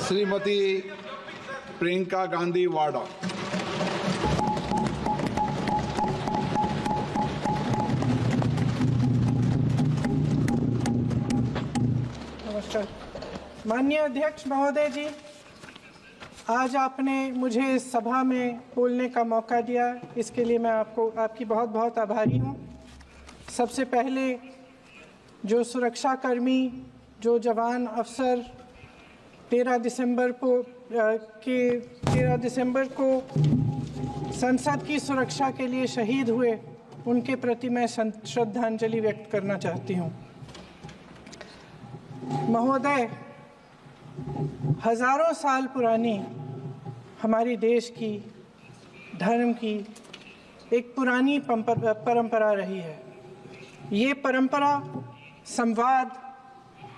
श्रीमती प्रियंका गांधी वाड़ा। नमस्कार। माननीय अध्यक्ष महोदय जी, आज आपने मुझे इस सभा में बोलने का मौका दिया, इसके लिए मैं आपकी बहुत बहुत आभारी हूँ। सबसे पहले जो सुरक्षाकर्मी, जो जवान अफसर 13 दिसंबर को संसद की सुरक्षा के लिए शहीद हुए, उनके प्रति मैं श्रद्धांजलि व्यक्त करना चाहती हूँ। महोदय, हजारों साल पुरानी हमारी देश की, धर्म की एक पुरानी परंपरा रही है। ये परंपरा संवाद,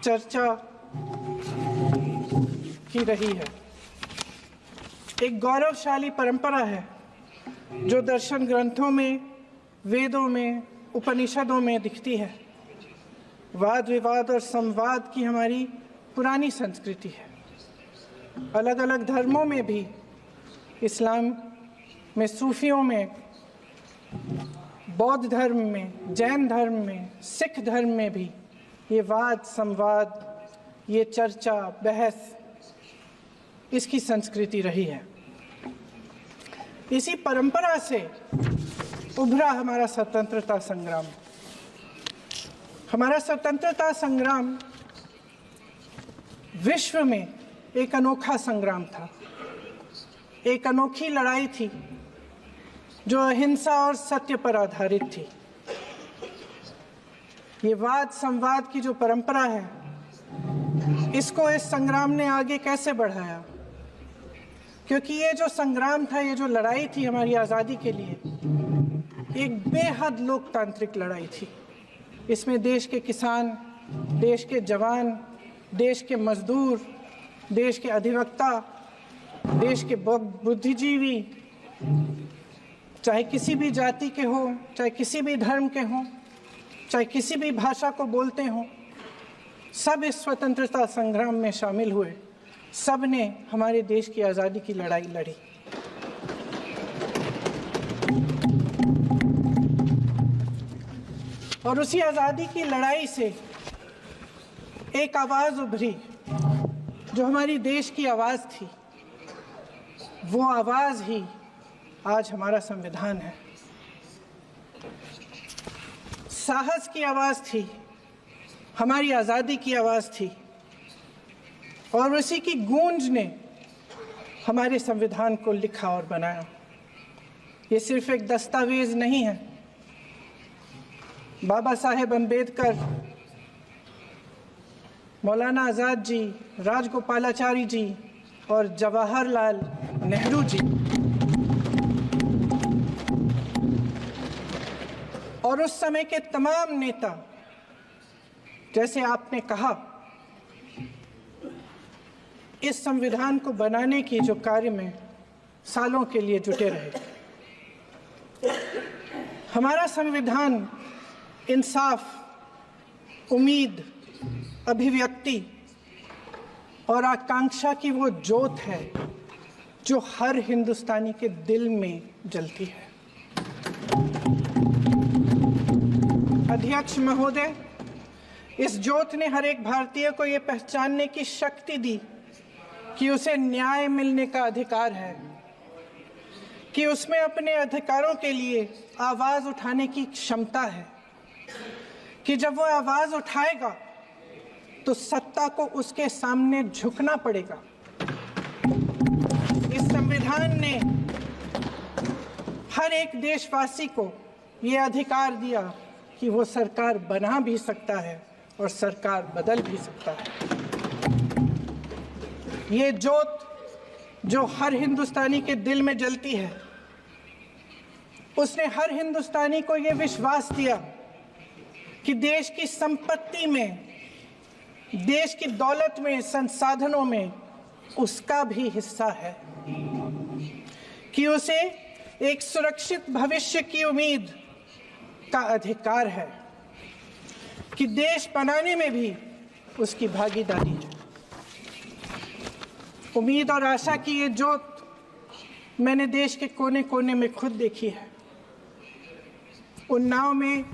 चर्चा की रही है। एक गौरवशाली परंपरा है जो दर्शन ग्रंथों में, वेदों में, उपनिषदों में दिखती है। वाद विवाद और संवाद की हमारी पुरानी संस्कृति है। अलग अलग धर्मों में भी, इस्लाम में, सूफियों में, बौद्ध धर्म में, जैन धर्म में, सिख धर्म में भी ये वाद संवाद, ये चर्चा बहस, इसकी संस्कृति रही है। इसी परंपरा से उभरा हमारा स्वतंत्रता संग्राम। हमारा स्वतंत्रता संग्राम विश्व में एक अनोखा संग्राम था, एक अनोखी लड़ाई थी जो अहिंसा और सत्य पर आधारित थी। ये वाद संवाद की जो परंपरा है, इसको इस संग्राम ने आगे कैसे बढ़ाया? क्योंकि ये जो संग्राम था, ये जो लड़ाई थी हमारी आज़ादी के लिए, एक बेहद लोकतांत्रिक लड़ाई थी। इसमें देश के किसान, देश के जवान, देश के मजदूर, देश के अधिवक्ता, देश के बुद्धिजीवी, चाहे किसी भी जाति के हों, चाहे किसी भी धर्म के हों, चाहे किसी भी भाषा को बोलते हों, सब इस स्वतंत्रता संग्राम में शामिल हुए। सब ने हमारे देश की आज़ादी की लड़ाई लड़ी। और उसी आज़ादी की लड़ाई से एक आवाज़ उभरी जो हमारी देश की आवाज़ थी। वो आवाज़ ही आज हमारा संविधान है। साहस की आवाज़ थी, हमारी आज़ादी की आवाज़ थी, और उसी की गूंज ने हमारे संविधान को लिखा और बनाया। ये सिर्फ एक दस्तावेज नहीं है। बाबा साहेब अम्बेडकर, मौलाना आज़ाद जी, राजगोपालाचारी जी और जवाहरलाल नेहरू जी और उस समय के तमाम नेता, जैसे आपने कहा, इस संविधान को बनाने की जो कार्य में सालों के लिए जुटे रहे। हमारा संविधान इंसाफ, उम्मीद, अभिव्यक्ति और आकांक्षा की वो ज्योत है जो हर हिंदुस्तानी के दिल में जलती है। अध्यक्ष महोदय, इस ज्योत ने हर एक भारतीय को ये पहचानने की शक्ति दी कि उसे न्याय मिलने का अधिकार है, कि उसमें अपने अधिकारों के लिए आवाज़ उठाने की क्षमता है, कि जब वो आवाज़ उठाएगा तो सत्ता को उसके सामने झुकना पड़ेगा। इस संविधान ने हर एक देशवासी को ये अधिकार दिया कि वो सरकार बना भी सकता है और सरकार बदल भी सकता है। ये ज्योत जो हर हिंदुस्तानी के दिल में जलती है, उसने हर हिंदुस्तानी को ये विश्वास दिया कि देश की संपत्ति में, देश की दौलत में, संसाधनों में उसका भी हिस्सा है, कि उसे एक सुरक्षित भविष्य की उम्मीद का अधिकार है, कि देश बनाने में भी उसकी भागीदारी है। उम्मीद और आशा की ये जोत मैंने देश के कोने कोने में खुद देखी है। उन्नाव में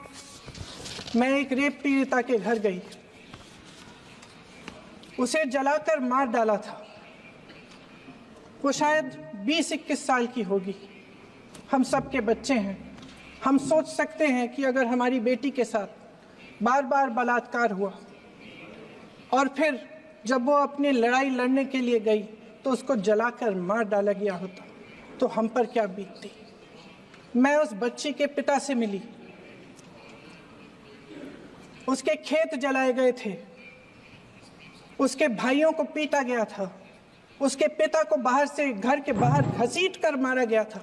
मैं एक रेप पीड़िता के घर गई, उसे जलाकर मार डाला था। वो शायद 20-21 साल की होगी। हम सब के बच्चे हैं। हम सोच सकते हैं कि अगर हमारी बेटी के साथ बार बार बलात्कार हुआ और फिर जब वो अपनी लड़ाई लड़ने के लिए गई तो उसको जलाकर मार डाला गया होता तो हम पर क्या बीतती। मैं उस बच्ची के पिता से मिली। उसके खेत जलाए गए थे, उसके भाइयों को पीटा गया था, उसके पिता को बाहर से घर के बाहर घसीट कर मारा गया था।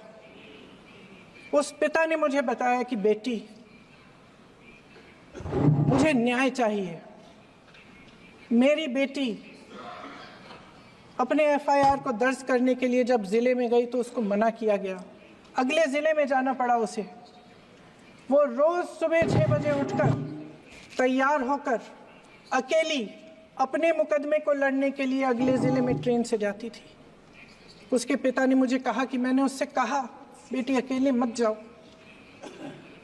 उस पिता ने मुझे बताया कि बेटी, मुझे न्याय चाहिए। मेरी बेटी अपने एफआईआर को दर्ज करने के लिए जब जिले में गई तो उसको मना किया गया। अगले जिले में जाना पड़ा उसे। वो रोज सुबह 6 बजे उठकर तैयार होकर अकेली अपने मुकदमे को लड़ने के लिए अगले जिले में ट्रेन से जाती थी। उसके पिता ने मुझे कहा कि मैंने उससे कहा, बेटी अकेले मत जाओ,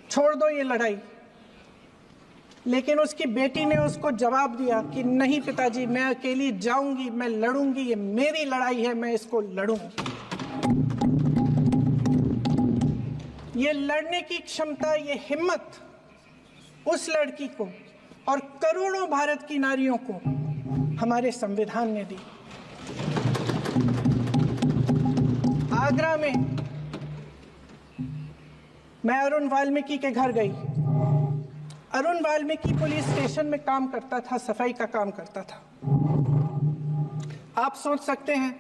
छोड़ दो ये लड़ाई। लेकिन उसकी बेटी ने उसको जवाब दिया कि नहीं पिताजी, मैं अकेली जाऊंगी, मैं लड़ूंगी, ये मेरी लड़ाई है, मैं इसको लड़ूंगी। ये लड़ने की क्षमता, ये हिम्मत उस लड़की को और करोड़ों भारत की नारियों को हमारे संविधान ने दी। आगरा में मैं अरुण वाल्मीकि के घर गई। अरुण वाल्मीकि पुलिस स्टेशन में काम करता था, सफाई का काम करता था। आप सोच सकते हैं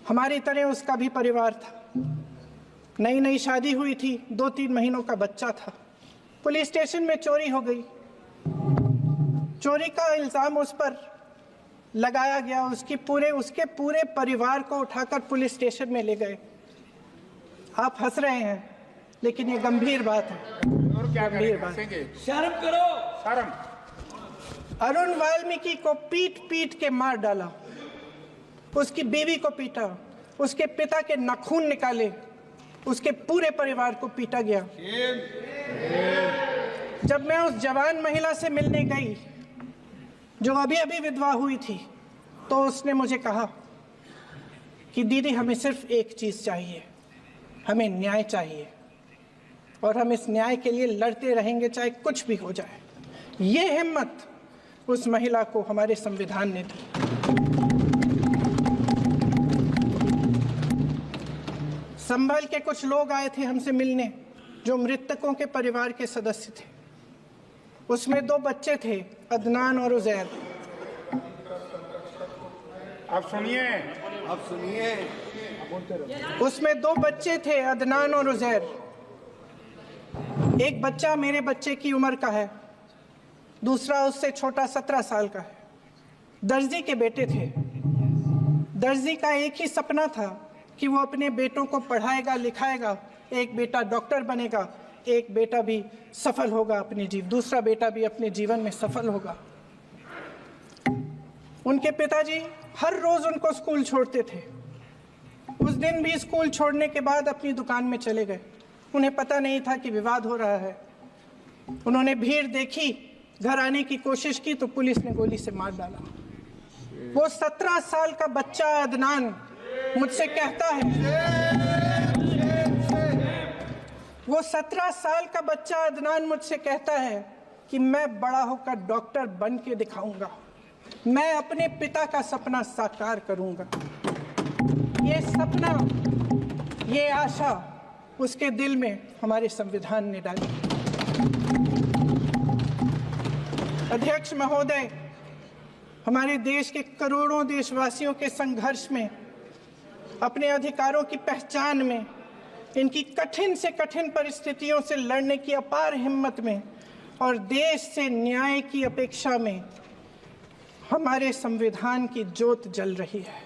हमारी तरह उसका भी परिवार था। नई नई शादी हुई थी, 2-3 महीनों का बच्चा था। पुलिस स्टेशन में चोरी हो गई। चोरी का इल्जाम उस पर लगाया गया। उसके पूरे परिवार को उठाकर पुलिस स्टेशन में ले गए। आप हंस रहे हैं, लेकिन ये गंभीर बात है। और क्या गंभीर शर्म करो, शर्म। अरुण वाल्मीकि को पीट पीट के मार डाला, उसकी बीवी को पीटा, उसके पिता के नाखून निकाले, उसके पूरे परिवार को पीटा गया। जब मैं उस जवान महिला से मिलने गई जो अभी अभी विधवा हुई थी, तो उसने मुझे कहा कि दीदी, हमें सिर्फ एक चीज चाहिए, हमें न्याय चाहिए और हम इस न्याय के लिए लड़ते रहेंगे, चाहे कुछ भी हो जाए। ये हिम्मत उस महिला को हमारे संविधान ने दी। संभल के कुछ लोग आए थे हमसे मिलने जो मृतकों के परिवार के सदस्य थे। उसमें 2 बच्चे थे, अदनान और उजैर। अब सुनिए, उसमें 2 बच्चे थे, अदनान और उजैर। एक बच्चा मेरे बच्चे की उम्र का है, दूसरा उससे छोटा 17 साल का है। दर्जी के बेटे थे। दर्जी का एक ही सपना था कि वो अपने बेटों को पढ़ाएगा, लिखाएगा। एक बेटा डॉक्टर बनेगा, एक बेटा भी सफल होगा दूसरा बेटा भी अपने जीवन में सफल होगा। उनके पिताजी हर रोज उनको स्कूल छोड़ते थे। उस दिन भी स्कूल छोड़ने के बाद अपनी दुकान में चले गए। उन्हें पता नहीं था कि विवाद हो रहा है। उन्होंने भीड़ देखी, घर आने की कोशिश की तो पुलिस ने गोली से मार डाला। वो 17 साल का बच्चा अदनान मुझसे कहता है, वो 17 साल का बच्चा अदनान मुझसे कहता है कि मैं बड़ा होकर डॉक्टर बन के दिखाऊंगा, मैं अपने पिता का सपना साकार करूंगा। ये सपना, ये आशा उसके दिल में हमारे संविधान ने डाली। अध्यक्ष महोदय, हमारे देश के करोड़ों देशवासियों के संघर्ष में, अपने अधिकारों की पहचान में, इनकी कठिन से कठिन परिस्थितियों से लड़ने की अपार हिम्मत में और देश से न्याय की अपेक्षा में हमारे संविधान की ज्योत जल रही है।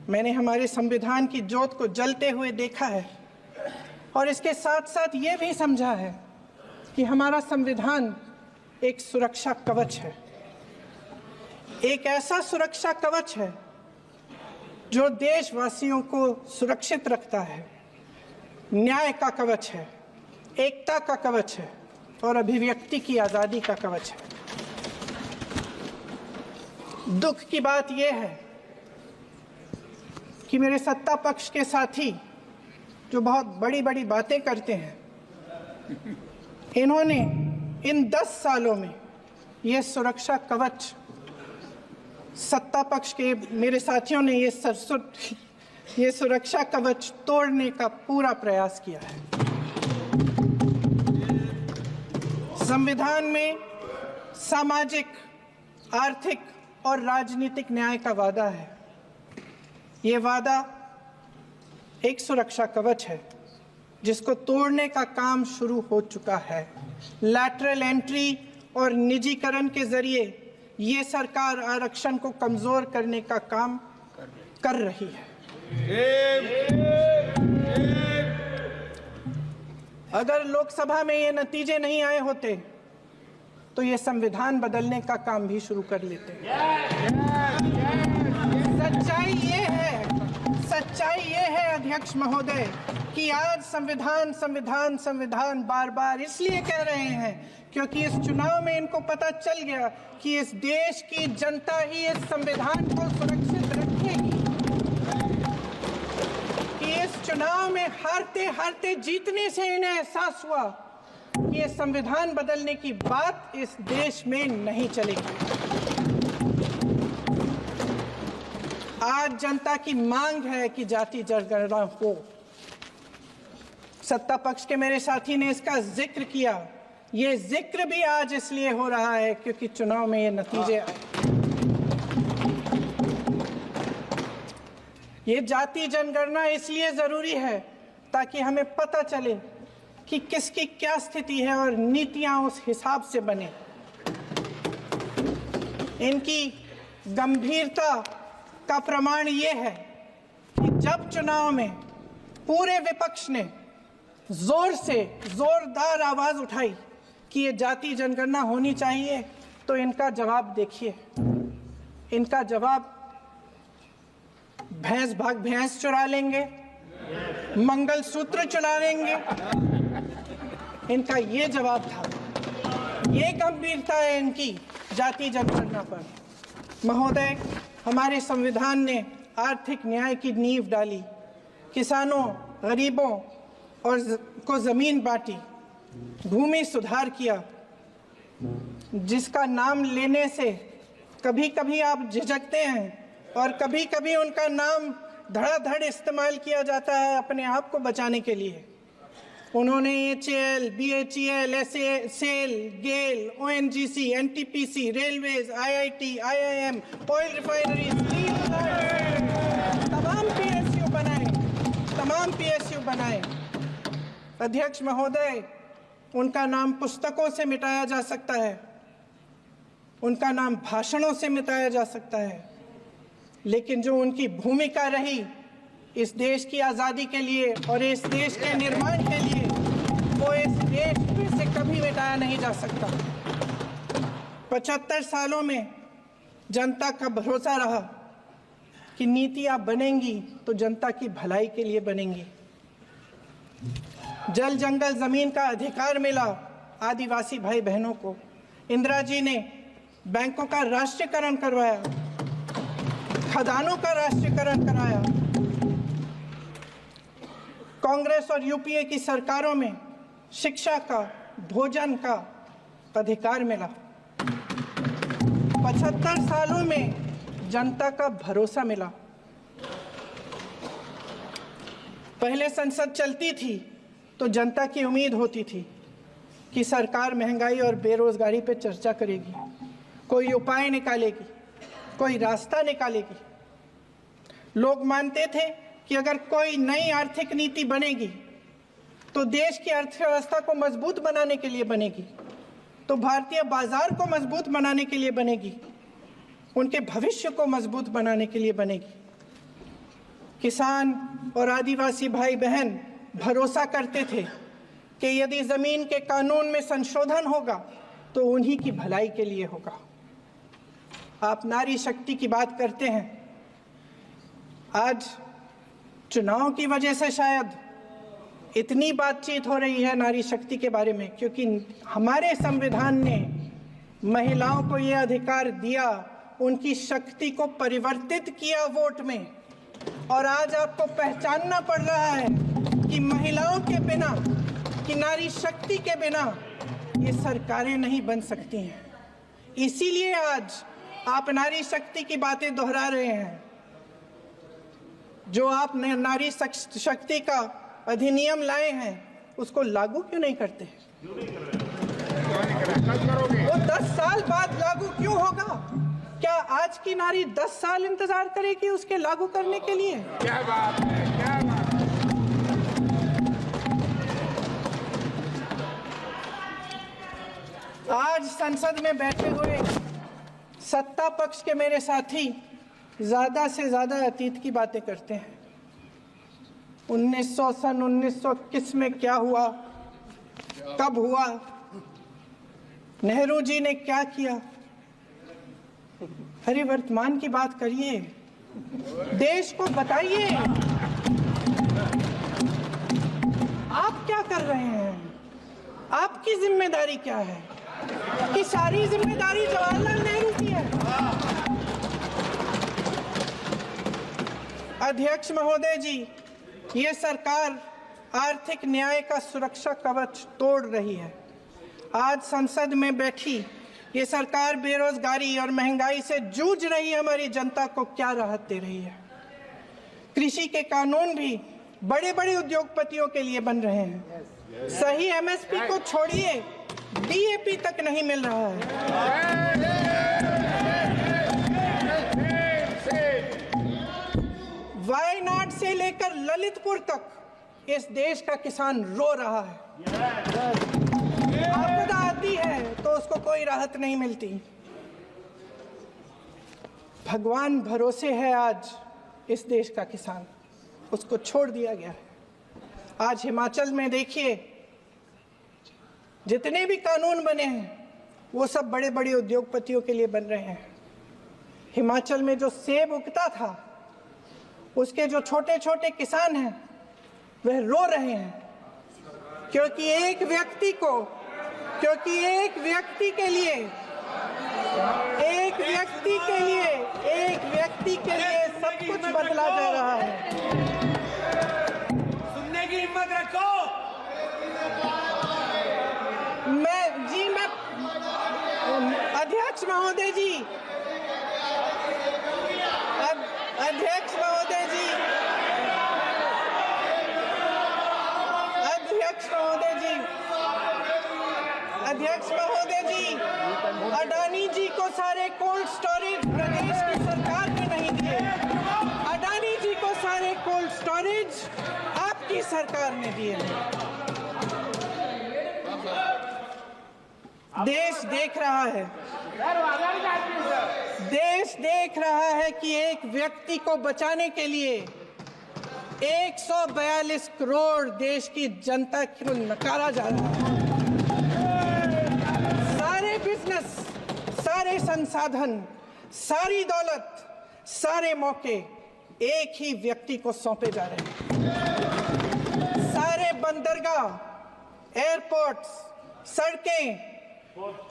मैंने हमारे संविधान की ज्योत को जलते हुए देखा है और इसके साथ साथ ये भी समझा है कि हमारा संविधान एक सुरक्षा कवच है। एक ऐसा सुरक्षा कवच है जो देशवासियों को सुरक्षित रखता है, न्याय का कवच है, एकता का कवच है और अभिव्यक्ति की आज़ादी का कवच है। दुख की बात यह है कि मेरे सत्ता पक्ष के साथी जो बहुत बड़ी बड़ी बातें करते हैं, इन्होंने इन 10 सालों में ये सुरक्षा कवच, सत्ता पक्ष के मेरे साथियों ने ये सुरक्षा कवच तोड़ने का पूरा प्रयास किया है। संविधान में सामाजिक, आर्थिक और राजनीतिक न्याय का वादा है। ये वादा एक सुरक्षा कवच है जिसको तोड़ने का काम शुरू हो चुका है। लैटरल एंट्री और निजीकरण के जरिए ये सरकार आरक्षण को कमजोर करने का काम कर रही है। अगर लोकसभा में ये नतीजे नहीं आए होते तो ये संविधान बदलने का काम भी शुरू कर लेते। सच्चाई ये है अध्यक्ष महोदय कि आज संविधान बार बार इसलिए कह रहे हैं क्योंकि इस चुनाव में इनको पता चल गया कि इस देश की जनता ही इस संविधान को सुरक्षित रखेगी, कि इस चुनाव में हारते जीतने से इन्हें एहसास हुआ कि ये संविधान बदलने की बात इस देश में नहीं चलेगी। आज जनता की मांग है कि जाति जनगणना हो। सत्ता पक्ष के मेरे साथी ने इसका जिक्र किया। ये जिक्र भी आज इसलिए हो रहा है क्योंकि चुनाव में ये नतीजे आए। ये जाति जनगणना इसलिए जरूरी है ताकि हमें पता चले कि किसकी क्या स्थिति है और नीतियां उस हिसाब से बने। इनकी गंभीरता का प्रमाण ये है कि जब चुनाव में पूरे विपक्ष ने जोरदार आवाज उठाई कि ये जाति जनगणना होनी चाहिए, तो इनका जवाब देखिए। इनका जवाब भैंस भाग भैंस चुरा लेंगे, मंगलसूत्र चुरा लेंगे, इनका ये जवाब था। ये गंभीरता है इनकी जाति जनगणना पर। महोदय, हमारे संविधान ने आर्थिक न्याय की नींव डाली, किसानों, गरीबों और को जमीन बांटी, भूमि सुधार किया, जिसका नाम लेने से कभी कभी आप झिझकते हैं और कभी कभी उनका नाम धड़ाधड़ इस्तेमाल किया जाता है अपने आप को बचाने के लिए। उन्होंने HAL, BHEL, SAL, गेल, ONGC, NTPC, railways, IIT, IIM, oil refinery, तमाम PSU बनाए। अध्यक्ष महोदय, उनका नाम पुस्तकों से मिटाया जा सकता है, उनका नाम भाषणों से मिटाया जा सकता है, लेकिन जो उनकी भूमिका रही इस देश की आज़ादी के लिए और इस देश के निर्माण के लिए, वो इस देश में से कभी मिटाया नहीं जा सकता। 75 सालों में जनता का भरोसा रहा कि नीतियां बनेंगी तो जनता की भलाई के लिए बनेंगी। जल जंगल जमीन का अधिकार मिला आदिवासी भाई बहनों को। इंदिरा जी ने बैंकों का राष्ट्रीयकरण करवाया, खदानों का राष्ट्रीयकरण कराया। कांग्रेस और यूपीए की सरकारों में शिक्षा का, भोजन का अधिकार मिला। 75 सालों में जनता का भरोसा मिला। पहले संसद चलती थी तो जनता की उम्मीद होती थी कि सरकार महंगाई और बेरोजगारी पर चर्चा करेगी, कोई उपाय निकालेगी, कोई रास्ता निकालेगी। लोग मानते थे कि अगर कोई नई आर्थिक नीति बनेगी तो देश की अर्थव्यवस्था को मजबूत बनाने के लिए बनेगी, तो भारतीय बाजार को मजबूत बनाने के लिए बनेगी, उनके भविष्य को मजबूत बनाने के लिए बनेगी। किसान और आदिवासी भाई बहन भरोसा करते थे कि यदि जमीन के कानून में संशोधन होगा तो उन्हीं की भलाई के लिए होगा। आप नारी शक्ति की बात करते हैं। आज चुनाव की वजह से शायद इतनी बातचीत हो रही है नारी शक्ति के बारे में, क्योंकि हमारे संविधान ने महिलाओं को ये अधिकार दिया, उनकी शक्ति को परिवर्तित किया वोट में। और आज आपको पहचानना पड़ रहा है कि महिलाओं के बिना, कि नारी शक्ति के बिना ये सरकारें नहीं बन सकती हैं। इसीलिए आज आप नारी शक्ति की बातें दोहरा रहे हैं। जो आप नारी शक्ति का अधिनियम लाए हैं उसको लागू क्यों नहीं करते? वो 10 साल बाद लागू क्यों होगा? क्या आज की नारी 10 साल इंतजार करेगी उसके लागू करने के लिए? क्या बात है, क्या बात है। आज संसद में बैठे हुए सत्ता पक्ष के मेरे साथी ज्यादा से ज्यादा अतीत की बातें करते हैं। 1921 में क्या हुआ, कब हुआ, नेहरू जी ने क्या किया। अरे वर्तमान की बात करिए, देश को बताइए आप क्या कर रहे हैं, आपकी जिम्मेदारी क्या है? कि सारी जिम्मेदारी जवाहरलाल नेहरू की है। अध्यक्ष महोदय जी, ये सरकार आर्थिक न्याय का सुरक्षा कवच तोड़ रही है। आज संसद में बैठी ये सरकार बेरोजगारी और महंगाई से जूझ रही हमारी जनता को क्या राहत दे रही है? कृषि के कानून भी बड़े बड़े उद्योगपतियों के लिए बन रहे हैं। सही एमएसपी को छोड़िए, डीएपी तक नहीं मिल रहा है। वायनाड से लेकर ललितपुर तक इस देश का किसान रो रहा है। आपदा आती है तो उसको कोई राहत नहीं मिलती। भगवान भरोसे है आज इस देश का किसान, उसको छोड़ दिया गया है। आज हिमाचल में देखिए, जितने भी कानून बने हैं वो सब बड़े बड़े उद्योगपतियों के लिए बन रहे हैं। हिमाचल में जो सेब उगता था उसके जो छोटे छोटे किसान हैं वह रो रहे हैं, क्योंकि एक व्यक्ति के लिए सब कुछ बदला जा रहा है। सुनने की हिम्मत रखो। मैं अध्यक्ष महोदय जी, अध्यक्ष महोदय जी, अडानी जी को सारे कोल्ड स्टोरेज प्रदेश की सरकार ने नहीं दिए। अडानी जी को सारे कोल्ड स्टोरेज आपकी सरकार ने दिए। देश देख रहा है कि एक व्यक्ति को बचाने के लिए 142 करोड़ देश की जनता को नकारा जा रहा है। सारे बिजनेस, सारे संसाधन, सारी दौलत, सारे मौके एक ही व्यक्ति को सौंपे जा रहे हैं। सारे बंदरगाह, एयरपोर्ट्स, सड़कें,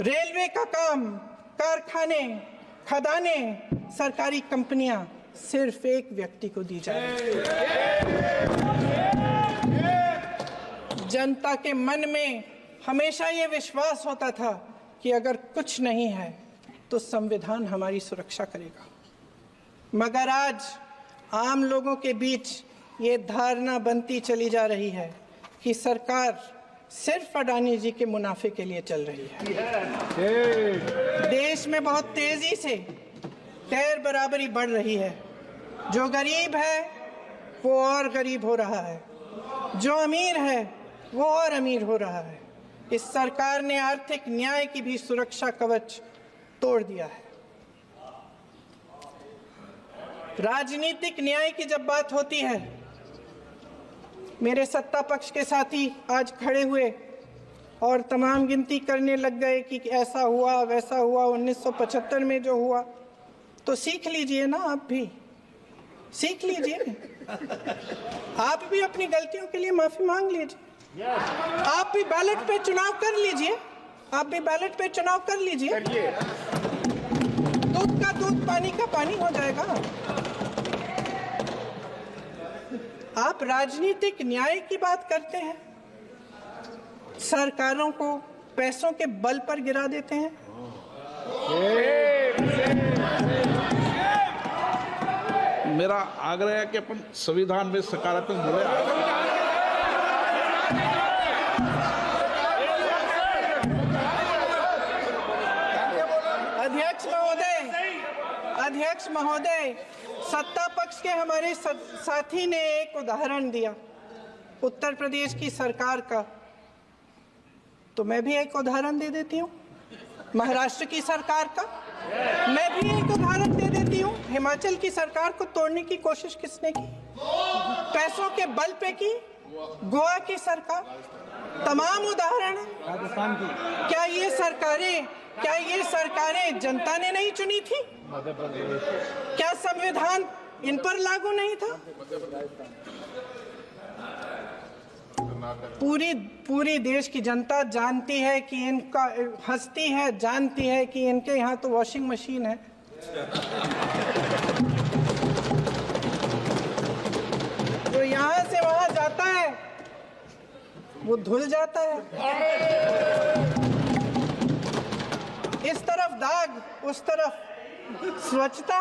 रेलवे का काम, कारखाने, खदाने, सरकारी कंपनियां सिर्फ एक व्यक्ति को दी जा रही है। जनता के मन में हमेशा ये विश्वास होता था कि अगर कुछ नहीं है तो संविधान हमारी सुरक्षा करेगा, मगर आज आम लोगों के बीच ये धारणा बनती चली जा रही है कि सरकार सिर्फ अडानी जी के मुनाफे के लिए चल रही है। देश में बहुत तेजी से गैर बराबरी बढ़ रही है। जो गरीब है वो और गरीब हो रहा है, जो अमीर है वो और अमीर हो रहा है। इस सरकार ने आर्थिक न्याय की भी सुरक्षा कवच तोड़ दिया है। राजनीतिक न्याय की जब बात होती है, मेरे सत्ता पक्ष के साथी आज खड़े हुए और तमाम गिनती करने लग गए कि ऐसा हुआ वैसा हुआ 1975 में जो हुआ, तो सीख लीजिए ना आप भी। सीख लीजिए। आप भी अपनी गलतियों के लिए माफी मांग लीजिए। आप भी बैलेट पे चुनाव कर लीजिए। आप भी बैलेट पे चुनाव कर लीजिए। दूध का दूध, पानी का पानी हो जाएगा। आप राजनीतिक न्याय की बात करते हैं, सरकारों को पैसों के बल पर गिरा देते हैं। मेरा आग्रह है कि अपन संविधान में सकारात्मक बोले। अध्यक्ष महोदय, सत्ता पक्ष के हमारे साथी ने एक उदाहरण दिया उत्तर प्रदेश की सरकार का, तो मैं भी एक उदाहरण दे देती हूँ महाराष्ट्र की सरकार का। मैं भी एक उदाहरण दे देती हूँ हिमाचल की सरकार को तोड़ने की कोशिश किसने की, पैसों के बल पे की, गोवा की सरकार। तमाम उदाहरण है। राजस्थान की। क्या ये सरकारें जनता ने नहीं चुनी थी? क्या संविधान इन पर लागू नहीं था? पूरी देश की जनता जानती है कि इनका हंसती है, जानती है कि इनके यहाँ तो वॉशिंग मशीन है। जो यहाँ से वहाँ जाता है वो धुल जाता है। इस तरफ दाग, उस तरफ स्वच्छता।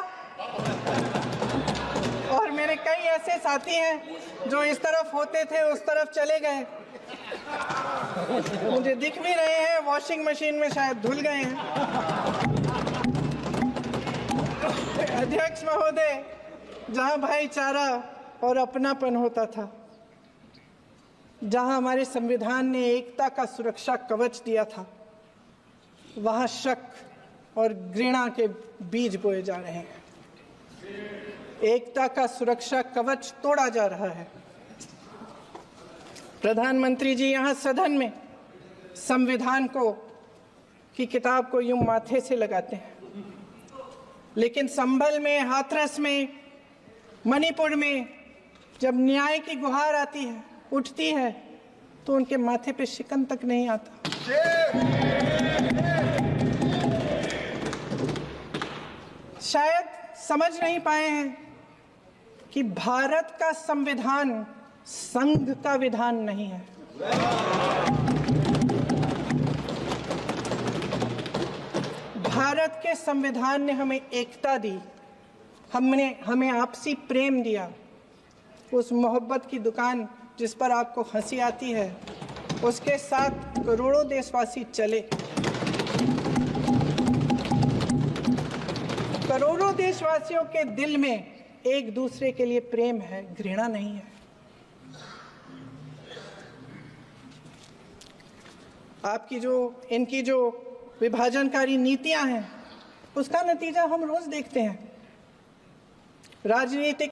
और मेरे कई ऐसे साथी हैं जो इस तरफ होते थे उस तरफ चले गए, मुझे दिख भी रहे हैं, वॉशिंग मशीन में शायद धुल गए हैं। अध्यक्ष महोदय, जहां भाईचारा और अपनापन होता था, जहां हमारे संविधान ने एकता का सुरक्षा कवच दिया था, वहां शक और घृणा के बीज बोए जा रहे हैं। एकता का सुरक्षा कवच तोड़ा जा रहा है। प्रधानमंत्री जी यहाँ सदन में संविधान की किताब को यूं माथे से लगाते हैं, लेकिन संभल में, हाथरस में, मणिपुर में जब न्याय की गुहार आती है, उठती है, तो उनके माथे पे शिकन तक नहीं आता। शायद समझ नहीं पाए हैं कि भारत का संविधान संघ का विधान नहीं है। भारत के संविधान ने हमें एकता दी, हमें आपसी प्रेम दिया। उस मोहब्बत की दुकान जिस पर आपको हंसी आती है, उसके साथ करोड़ों देशवासी चले। करोड़ों देशवासियों के दिल में एक दूसरे के लिए प्रेम है, घृणा नहीं है। इनकी जो विभाजनकारी नीतियां हैं, उसका नतीजा हम रोज देखते हैं। राजनीतिक